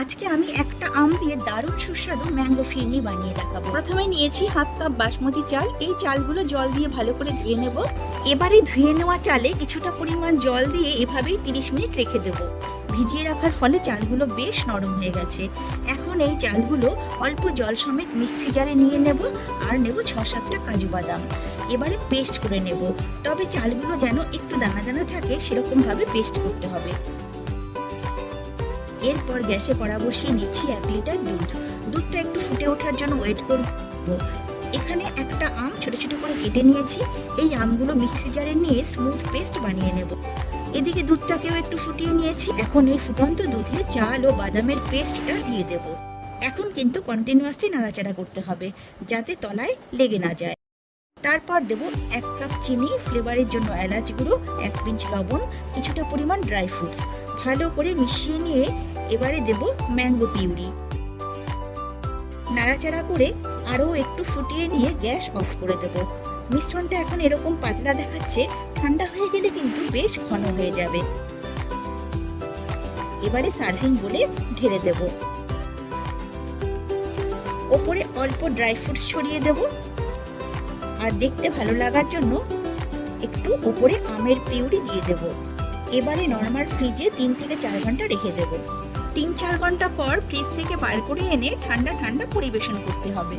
আজকে আমি একটা আম দিয়ে দারুণ সুস্বাদু ম্যাঙ্গো ফিরনি বানিয়ে দেখাবো। প্রথমে নিয়েছি হাফ কাপ বাসমতি চাল। এই চালগুলো জল দিয়ে ভালো করে ধুয়ে নেব। এবারে ধুয়ে নেওয়া চালে কিছুটা পরিমাণ জল দিয়ে এভাবেই 30 মিনিট রেখে দেব। ভিজিয়ে রাখার ফলে চালগুলো বেশ নরম হয়ে গেছে। এখন এই চালগুলো অল্প জল সমেত মিক্সি জারে নিয়ে নেব আর নেব 6-7টা কাজু বাদাম। এবারে পেস্ট করে নেব, তবে চালগুলো যেন একটু দানা দানা থাকে সেরকম ভাবে পেস্ট করতে হবে। এরপর গ্যাসে কড়া বসিয়ে নিচ্ছি 1 লিটার দুধ। দুধটা একটু ফুটে ওঠার জন্য ওয়েট করব। এখানে একটা আম ছোট ছোট করে কেটে নিয়েছি। এই আমগুলো মিক্সি জারে নিয়ে স্মুথ পেস্ট বানিয়ে নেব। এদিকে দুধটাকেও একটু ফুটিয়ে নিয়েছি। এখন এই ফুটন্ত দুধে চাল ও বাদামের পেস্টটা দিয়ে দেব। এখন কিন্তু কন্টিনিউয়াসলি নাড়াচাড়া করতে হবে যাতে তলায় লেগে না যায়। তারপর দেব 1 কাপ চিনি, ফ্লেভারের জন্য এলাচ গুঁড়ো, 1 পিঞ্চ লবণ, কিছুটা পরিমাণ ড্রাই ফ্রুটস। ভালো করে মিশিয়ে নিয়ে এবারে দেব ম্যাঙ্গো পিউরি। নাড়াচাড়া করে আরও একটু ফুটিয়ে নিয়ে গ্যাস অফ করে দেব। মিশ্রণটা এখন এরকম পাতলা দেখাচ্ছে, ঠান্ডা হয়ে গেলে কিন্তু বেশ ঘন হয়ে যাবে। এবারে সার্ভিং বলে ঢেলে দেব। ওপরে অল্প ড্রাই ফ্রুটস ছড়িয়ে দেব আর দেখতে ভালো লাগার জন্য একটু উপরে আমের পিউরি দিয়ে দেব। এবারে নরমাল ফ্রিজে 3 থেকে 4 ঘন্টা রেখে দেব। 3-4 ঘন্টা পর ফ্রিজ থেকে বার করে এনে ঠান্ডা ঠান্ডা পরিবেশন করতে হবে।